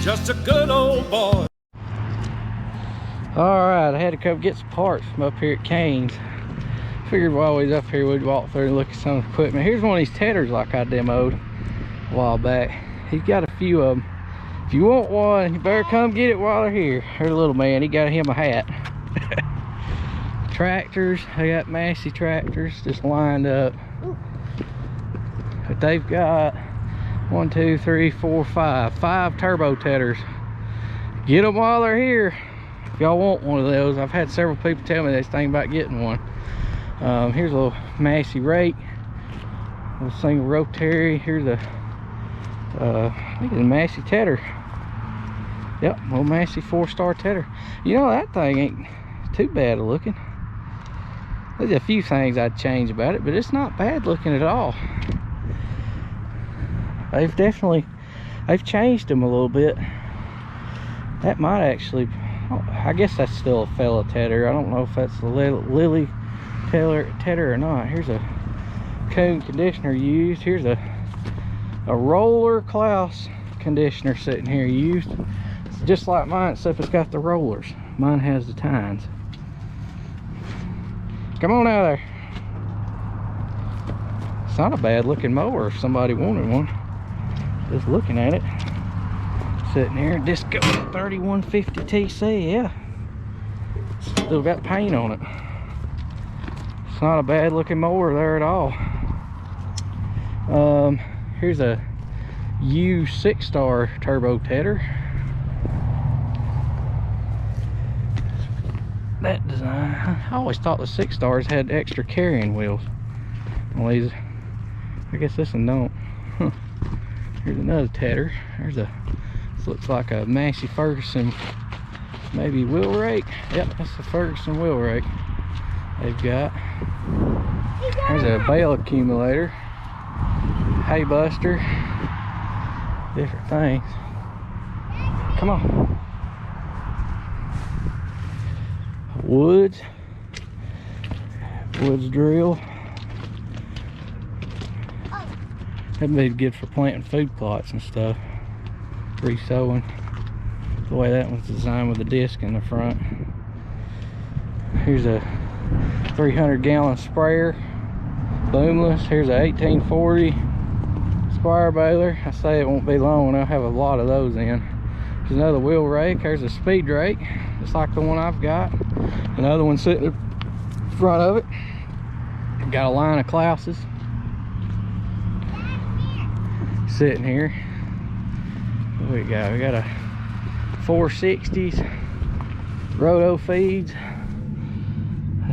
just a good old boy. Alright, I had to come get some parts from up here at Cain's. Figured while we was up here we'd walk through and look at some of the equipment. Here's one of these tethers like I demoed a while back. He's got a few of them. If you want one, you better come get it while they're here. There's a little man, he got him a hat. Tractors, they got Massey tractors just lined up. But they've got 1, 2, 3, 4, 5 turbo tethers. Get them while they're here. If y'all want one of those, I've had several people tell me this thing about getting one. Here's a little Massey rake, a little single rotary. Here's a I think it's a Massey tether. Yep, little Massey 4-star tether. You know, that thing ain't too bad looking. There's a few things I'd change about it, but it's not bad looking at all. They've changed them a little bit. That might actually, I guess that's still a fella tether. I don't know if that's the Lily tether or not. Here's a Cain conditioner used. Here's a roller Klaus conditioner sitting here used. It's just like mine, except it's got the rollers. Mine has the tines. Come on out there. It's not a bad looking mower if somebody wanted one. Just looking at it. Sitting here, Disco 3150 TC, yeah. Still got paint on it. It's not a bad looking mower there at all. Here's a U 6-star turbo tether. That design, I always thought the 6-stars had extra carrying wheels. Well, these, I guess this one don't. Huh. Here's another tether. There's a, this looks like a Massey Ferguson, maybe wheel rake. Yep, that's a Ferguson wheel rake they've got. There's a bale accumulator, hay buster, different things. Come on. Woods drill. That'd be good for planting food plots and stuff. Re-sowing. The way that one's designed with the disc in the front. Here's a 300-gallon sprayer, boomless. Here's a 1840 square baler. I say it won't be long, I'll have a lot of those in. There's another wheel rake. There's a speed rake, just like the one I've got. Another one sitting in front of it. Got a line of Klaus's sitting here. What we got? We got a 460s roto feeds.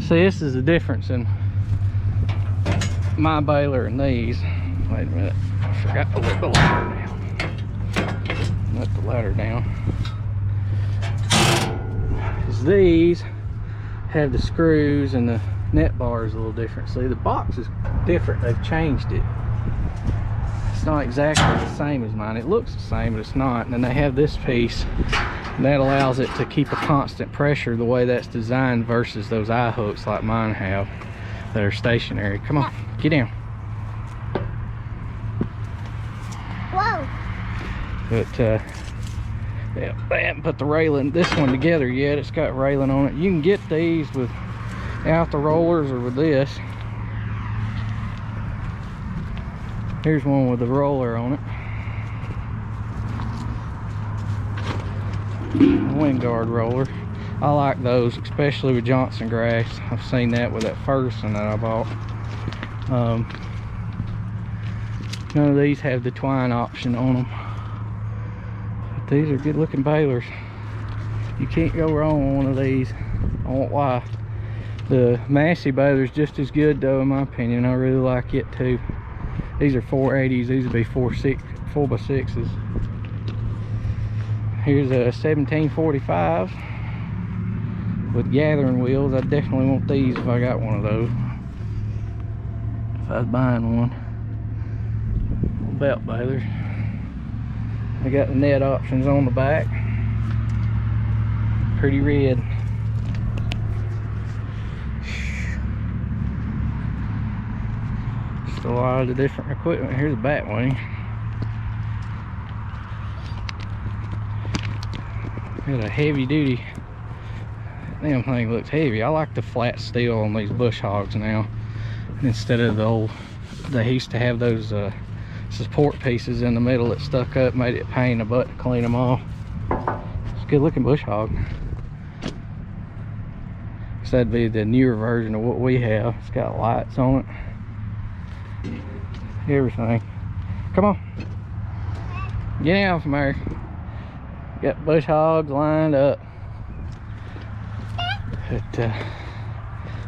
See, this is the difference in my baler and these. Wait a minute, I forgot to let the ladder down. Let the ladder down. Because these have the screws and the net bars a little different. See, the box is different. They've changed it. It's not exactly the same as mine. It looks the same, but it's not. And then they have this piece, and that allows it to keep a constant pressure the way that's designed versus those eye hooks like mine have that are stationary. Come on, get down. Whoa. But yeah, they haven't put the railing, this one together yet. It's got railing on it. You can get these without the rollers or with this. Here's one with the roller on it. Wind guard roller. I like those, especially with Johnson grass. I've seen that with that Ferguson that I bought. None of these have the twine option on them. But these are good looking balers. You can't go wrong with one of these. I won't lie. The Massey baler is just as good though, in my opinion. I really like it too. These are 480s. These would be 4x6s. Here's a 1745 with gathering wheels. I definitely want these if I got one of those. If I was buying one. Belt balers. I got the net options on the back. Pretty red. Just a lot of the different equipment. Here's a bat wing. Got a heavy duty. Damn thing looks heavy. I like the flat steel on these bush hogs now, instead of the old. They used to have those support pieces in the middle that stuck up, made it a pain in the butt to clean them off. It's a good looking bush hog. So that'd be the newer version of what we have. It's got lights on it, everything. Come on, get out from there. Got bush hogs lined up. But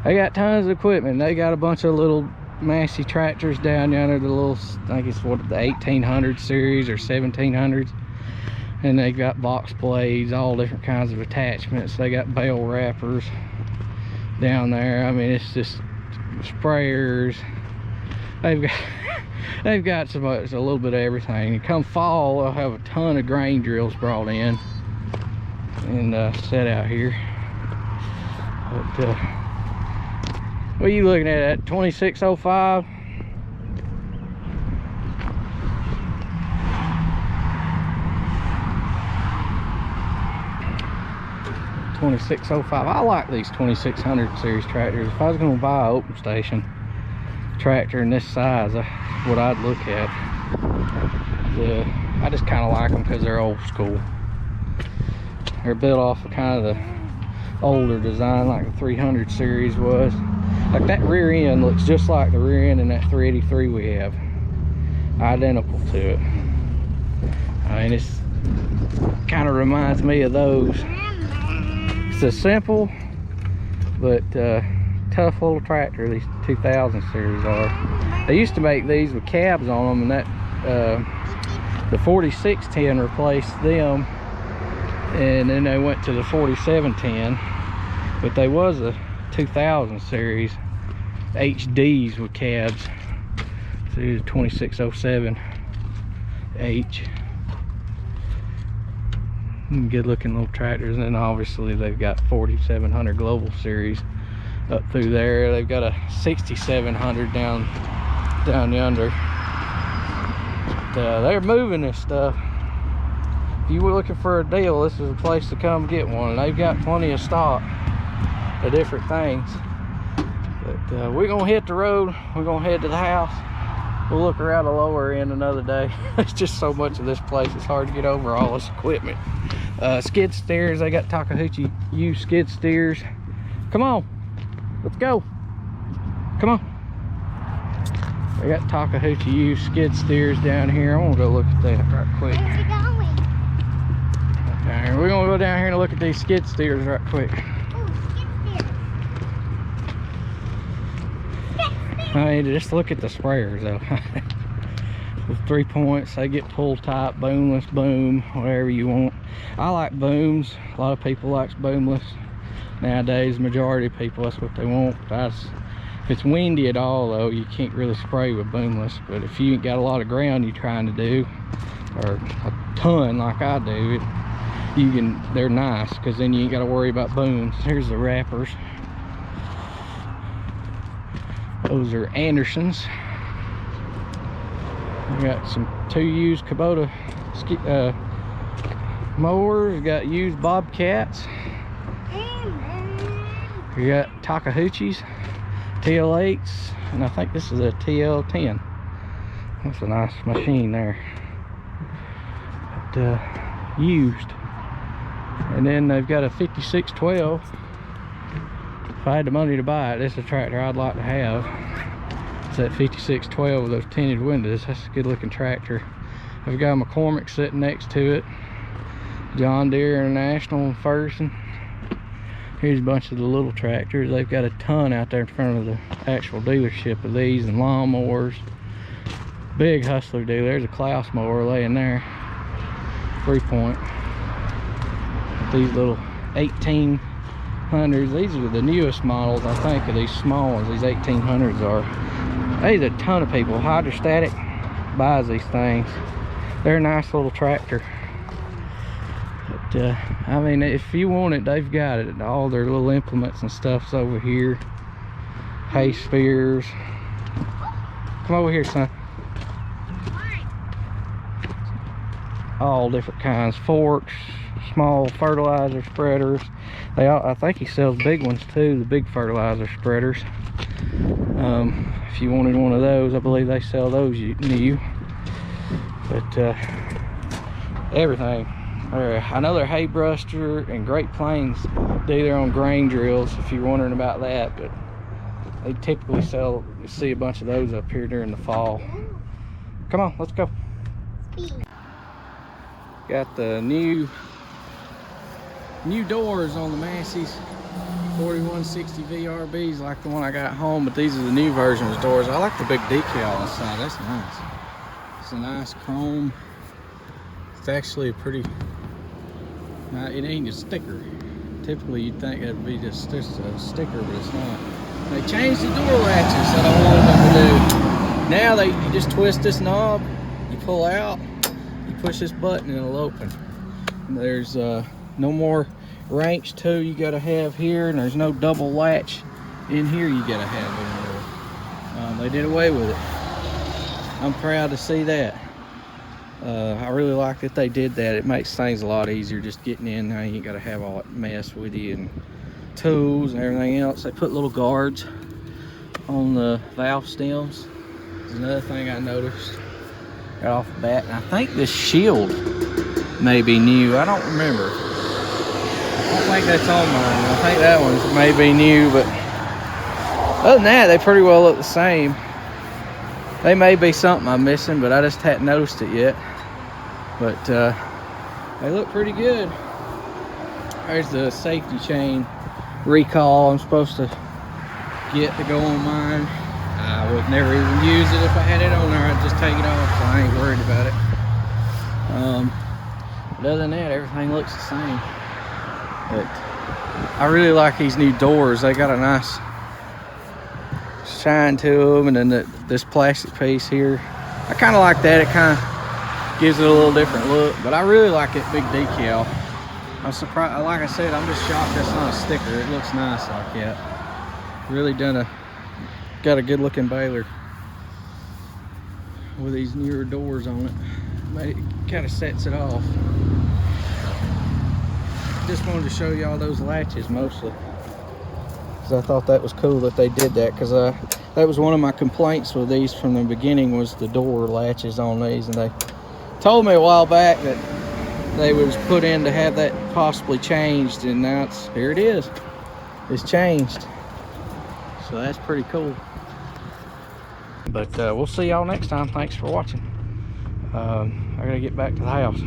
they got tons of equipment. They got a bunch of little massy tractors down yonder, the little, I think it's what, the 1800 series or 1700s, and they got box blades, all different kinds of attachments. They got bale wrappers down there. I mean, it's just sprayers. They've got so much, a little bit of everything. And come fall, they'll have a ton of grain drills brought in and set out here. But what are you looking at? 2605? $2605. I like these 2600 series tractors. If I was going to buy an open station tractor in this size, what I'd look at. I just kind of like them because they're old school. They're built off of kind of the older design, like the 300 series was. Like that rear end looks just like the rear end in that 383 we have. Identical to it. I mean, it's kind of reminds me of those. It's a simple but tough little tractor, these 2000 series are. They used to make these with cabs on them, and that the 4610 replaced them, and then they went to the 4710. But they was a 2000 series HDs with cabs. So here's 2607 H. Good looking little tractors. And then obviously they've got 4700 Global series up through there. They've got a 6700 down yonder. But, they're moving this stuff. If you were looking for a deal, this is a place to come get one. And they've got plenty of stock of different things. But we're gonna hit the road. We're gonna head to the house. We'll look around the lower end another day. There's just so much of this place, it's hard to get over all this equipment. Skid steers, they got Takahauchi used skid steers. Come on, let's go. Come on. They got Takahauchi used skid steers down here. I want to go look at that right quick. Where's it going? Down here. We're gonna go down here and look at these skid steers right quick. I mean, just look at the sprayers though. With 3 points, they get pull type, boomless, boom, whatever you want. I like booms. A lot of people like boomless nowadays. Majority of people, that's what they want. If it's windy at all though, you can't really spray with boomless. But if you ain't got a lot of ground you're trying to do, or a ton like I do, they're nice, because then you ain't got to worry about booms. Here's the wrappers. Those are Andersons. We got some 2 used Kubota mowers. We got used Bobcats. We got Takahauchi's TL8s, and I think this is a TL10. That's a nice machine there. But, used. And then they've got a 5612. If I had the money to buy it, this is a tractor I'd like to have. It's that 5612 with those tinted windows. That's a good looking tractor. I've got a McCormick sitting next to it. John Deere International and Ferguson. Here's a bunch of the little tractors. They've got a ton out there in front of the actual dealership of these, and lawnmowers. Big Hustler dealer. There's a Klaus mower laying there. 3 point. These little 1800s. These are the newest models, I think, of these small ones. These 1800s are. There's a ton of people. Hydrostatic buys these things. They're a nice little tractor. But I mean, if you want it, they've got it. All their little implements and stuff's over here. Hay spears. Come over here, son. All different kinds. Forks, small fertilizer spreaders. I think he sells big ones too, the big fertilizer spreaders. If you wanted one of those, I believe they sell those new. But everything. I know they're hay bruster and Great Plains do their own grain drills, if you're wondering about that. But they typically sell, you see a bunch of those up here during the fall. Come on, let's go. Got the new doors on the Massey's 4160 VRBs, like the one I got at home, but these are the new versions of doors. I like the big decal on the side. That's nice. It's a nice chrome. It's actually a pretty, it ain't a sticker. Typically you'd think it'd be just a sticker, but it's not. They changed the door latches that I wanted them to do. Now you just twist this knob, you pull out, you push this button and it'll open. There's no more range too you gotta have here, and there's no double latch in here you gotta have anymore. They did away with it. I'm proud to see that. I really like that they did that. It makes things a lot easier just getting in. Now you ain't gotta have all that mess with you and tools and everything else. They put little guards on the valve stems. There's another thing I noticed right off the bat, and I think this shield may be new. I don't remember. I don't think that's on mine. I think that one may be new, but other than that, they pretty well look the same. They may be something I'm missing, but I just hadn't noticed it yet. But they look pretty good. There's the safety chain recall I'm supposed to get to go on mine. I would never even use it if I had it on there. I'd just take it off, so I ain't worried about it. But other than that, everything looks the same. But I really like these new doors. They got a nice shine to them, and then this plastic piece here, I kind of like that. It kind of gives it a little different look, but I really like that big decal. I'm surprised, like I said, I'm just shocked that's not a sticker. It looks nice like that. Really got a good looking baler with these newer doors on it. It kind of sets it off. Just wanted to show y'all those latches mostly, because I thought that was cool that they did that, because that was one of my complaints with these from the beginning, was the door latches on these, and they told me a while back that they was put in to have that possibly changed, and now here it is. It's changed, so that's pretty cool. But we'll see y'all next time. Thanks for watching. I gotta get back to the house.